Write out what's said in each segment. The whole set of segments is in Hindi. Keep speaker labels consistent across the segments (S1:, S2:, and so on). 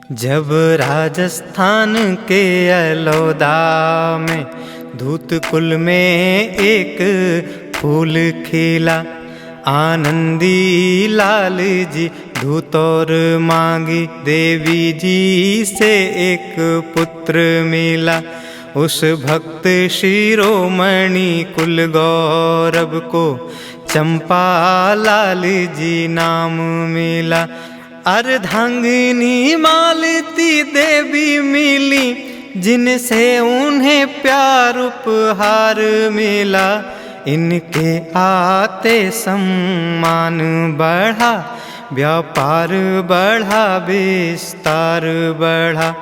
S1: जब राजस्थान के अलौदा में धूत कुल में एक फूल खिला, आनंदी लाल जी धूत और मांगी, देवी जी से एक पुत्र मिला। उस भक्त शिरोमणि कुल गौरव को चंपा लाल जी नाम मिला। अर्धांगिनी मालती देवी मिली, जिनसे उन्हें प्यार उपहार मिला। इनके आते सम्मान बढ़ा, व्यापार बढ़ा, विस्तार बढ़ा।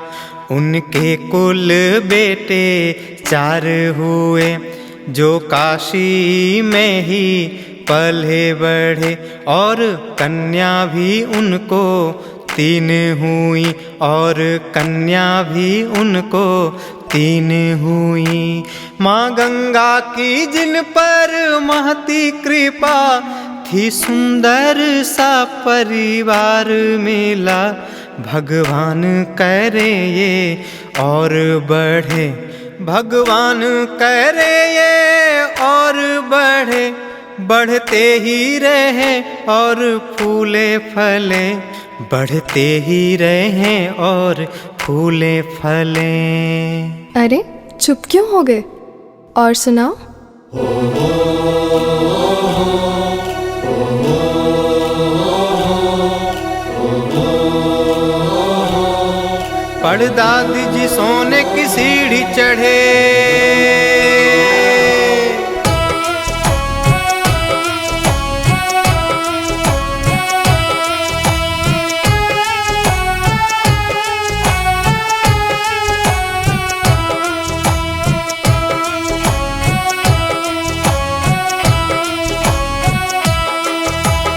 S1: उनके कुल बेटे 4 हुए, जो काशी में ही पले बढ़े, और कन्या भी उनको 3 हुई, और कन्या भी उनको 3 हुई। माँ गंगा की जिन पर महती कृपा थी, सुंदर सा परिवार मिला। भगवान करे ये और बढ़े, भगवान करे ये और बढ़े, बढ़ते ही रहे और फूले फले, बढ़ते ही रहे और फूले फले।
S2: अरे चुप क्यों हो गए? और सुनाओ।
S1: परदादी जी सोने की सीढ़ी चढ़े,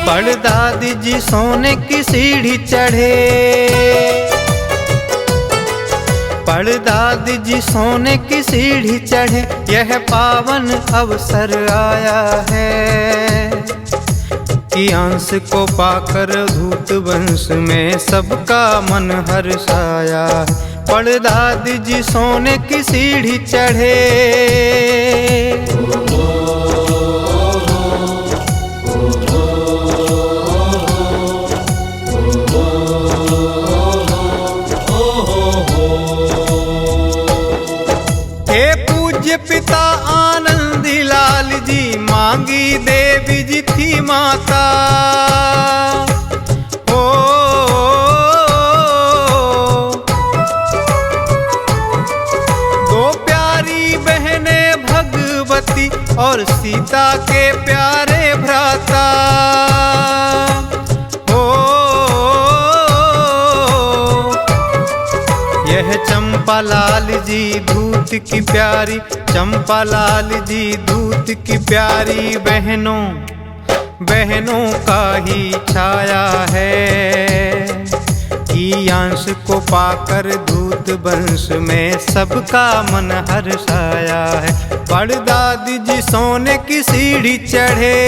S1: परदादी जी सोने की सीढ़ी चढ़े, परदादी जी सोने की सीढ़ी चढ़े। यह पावन अवसर आया है कि अंश को पाकर धूत वंश में सबका मन हर्षाया। परदादी जी सोने की सीढ़ी चढ़े, पिता आनंदी लाल जी मांगी देवी जी थी माता। ओ, दो प्यारी बहनें भगवती और सीता के प्यारे भ्राता। यह चंपा लाल जी दूत की प्यारी, चंपा लाल जी दूत की प्यारी बहनों, बहनों का ही छाया है कि अंश को पाकर दूत वंश में सबका मन हर्षाया है। परदादी जी सोने की सीढ़ी चढ़े,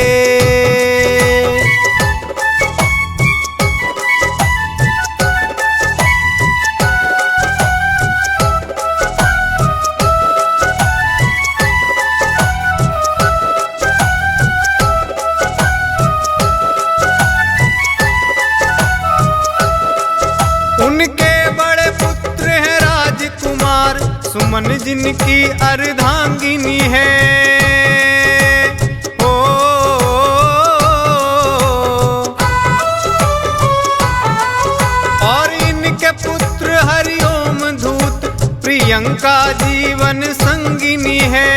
S1: उनके बड़े पुत्र हैं राजकुमार, सुमन जिनकी अर्धांगिनी है। ओ, और इनके पुत्र हरिओम धूत, प्रियंका जीवन संगिनी है।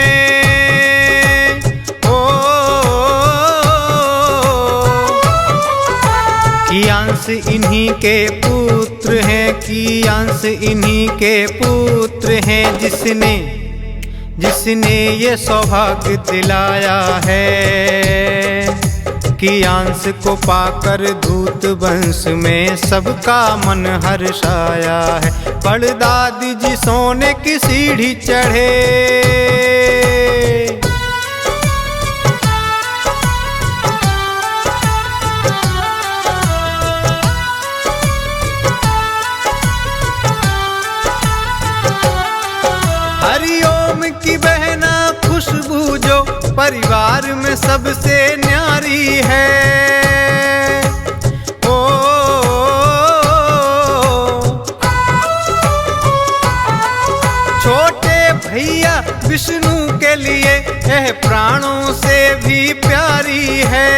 S1: कि अंश इन्हीं के पुत्र हैं, कि अंश इन्हीं के पुत्र हैं, जिसने ये सौभाग्य दिलाया है कि अंश को पाकर धूत वंश में सबका मन हर्षाया है। परदादी जी सोने की सीढ़ी चढ़े, सबसे न्यारी है। ओ छोटे भैया विष्णु के लिए यह प्राणों से भी प्यारी है।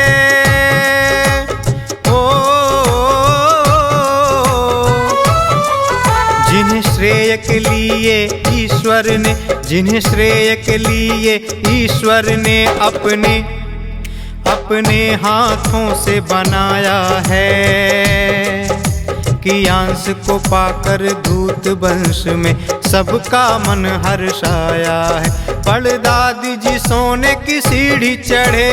S1: जिन्हें श्रेय के लिए ईश्वर ने, जिन्हें श्रेय के लिए ईश्वर ने अपने हाथों से बनाया है, कि अंश को पाकर दूत वंश में सबका मन हर्षाया है। परदादी जी सोने की सीढ़ी चढ़े,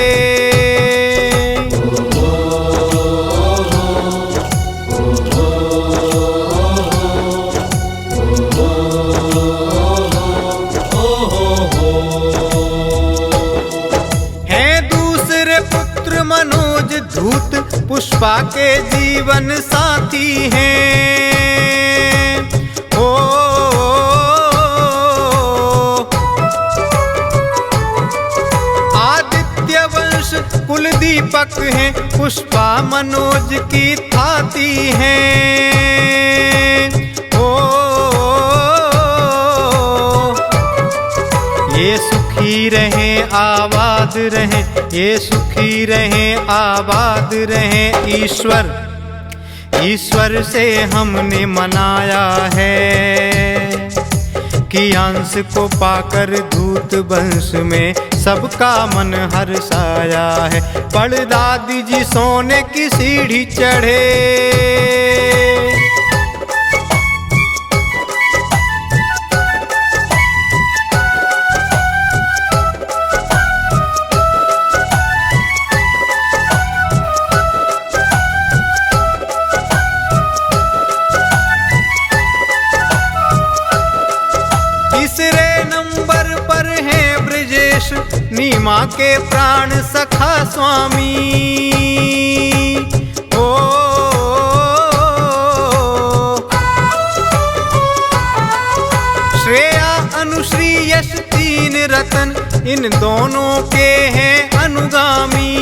S1: मनोज धूत पुष्पा के जीवन साथी हैं। ओ आदित्य वंश कुल दीपक हैं, पुष्पा मनोज की थाती हैं। ओ ये सुखी रहें आबाद रहें, ये सुखी रहें आबाद रहें। ईश्वर से हमने मनाया है, कि अंश को पाकर दूत वंश में सबका मन हर्षाया है। परदादी जी सोने की सीढ़ी चढ़े, तीसरे नंबर पर है ब्रजेश, नीमा के प्राण सखा स्वामी। ओ श्रेया अनुश्री यश तीन रतन, इन दोनों के हैं अनुगामी।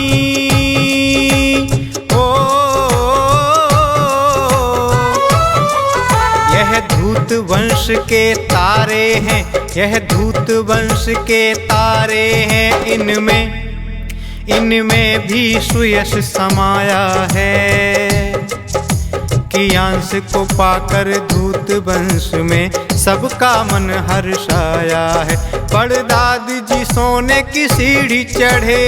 S1: यह धूत वंश के तारे हैं, यह धूत वंश के तारे हैं। इनमें भी सुयश समाया है, कि अंश को पाकर धूत वंश में सबका मन हर्षाया है। परदादी जी सोने की सीढ़ी चढ़े,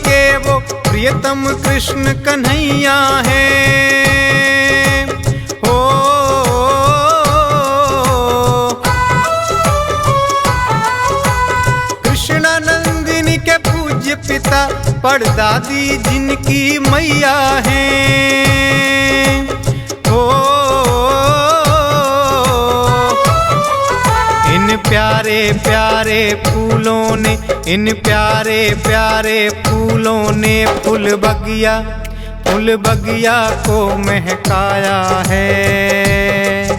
S1: के वो प्रियतम कृष्ण कन्हैया हैं। हो कृष्णानंदिनी के पूज्य पिता परदादी जिनकी मैया हैं। हो इन प्यारे प्यारे फूलों ने, इन प्यारे प्यारे फूलों ने फूल बगिया को महकाया है,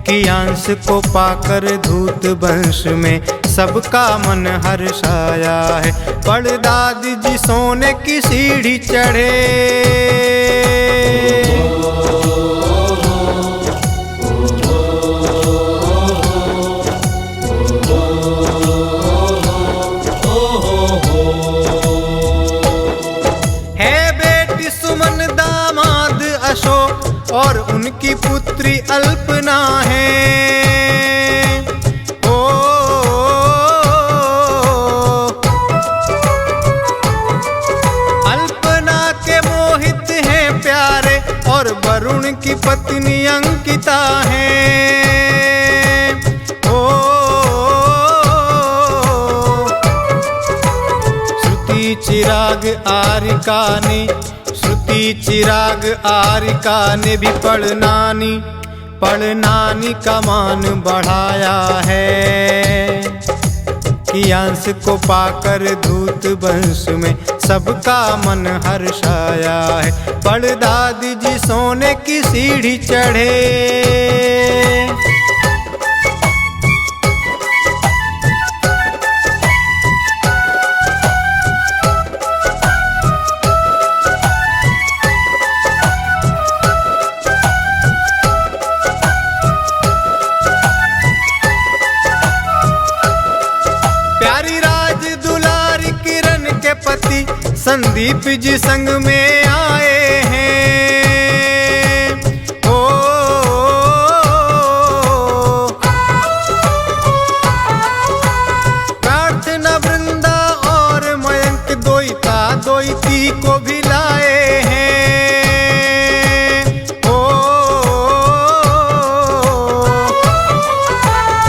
S1: कि अंश को पाकर धूत वंश में सबका मन हर्षाया है। परदादी जी सोने की सीढ़ी चढ़े, और उनकी पुत्री अल्पना है। ओ अल्पना के मोहित हैं प्यारे, और वरुण की पत्नी अंकिता है। ओ श्रुति चिराग आरिका ने, श्रुति चिराग आरिका ने भी पढ़नानी का मान बढ़ाया है, कि अंश को पाकर धूत वंश में सबका मन हर्षाया है। बड़दादी जी सोने की सीढ़ी चढ़े, पति संदीप जी संग में आए हैं। ओ, प्रार्थना वृंदा और मयंक दोईता दोईती को भी लाए हैं। ओ,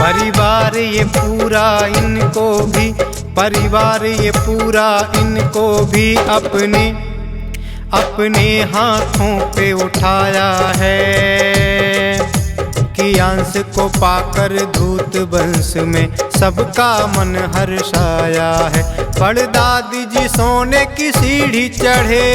S1: परिवार ये पूरा इनको भी, परिवार ये पूरा इनको भी अपने अपने हाथों पे उठाया है। कि अंश को पाकर धूत वंश में सबका मन हर्षाया है। बड़दादी जी सोने की सीढ़ी चढ़े,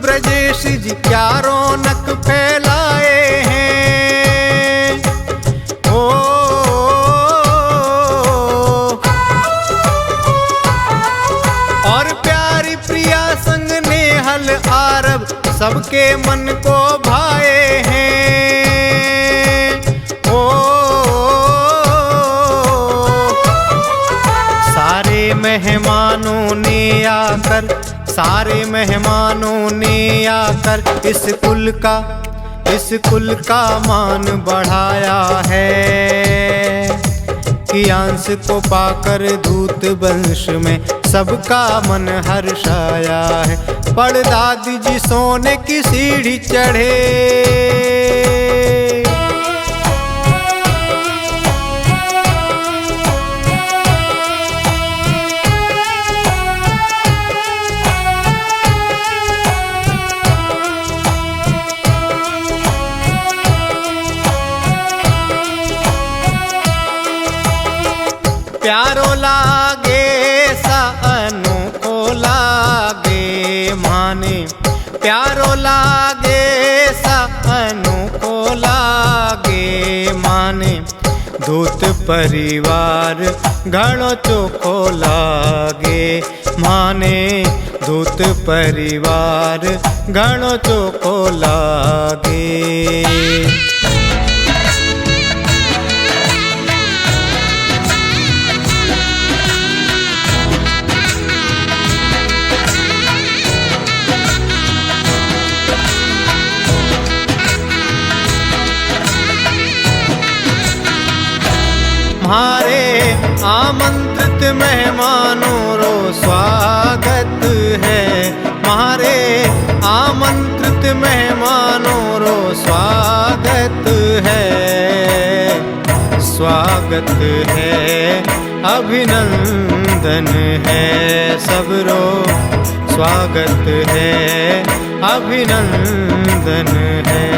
S1: ब्रजेश जी क्या रौनक फैलाए हैं। ओ, और प्यारी प्रिया संग नेहल आरब सबके मन को भाए हैं। ओ, सारे मेहमानों ने आकर, सारे मेहमानों ने आकर इस कुल का मान बढ़ाया है। कि अंश को पाकर धूत वंश में सबका मन हर्षाया है। बड़दादी जी सोने की सीढ़ी चढ़े, प्यारो लागे सा अनोखो लागे माने, प्यारो लागे सा अनोखो लागे माने। दूत परिवार घणो चोखो लागे माने, दूत परिवार घणो चोखो लागे। हमारे आमंत्रित मेहमानों रो स्वागत है। हमारे आमंत्रित मेहमानों रो स्वागत है, स्वागत है, अभिनंदन है सबरो, स्वागत है, अभिनंदन है।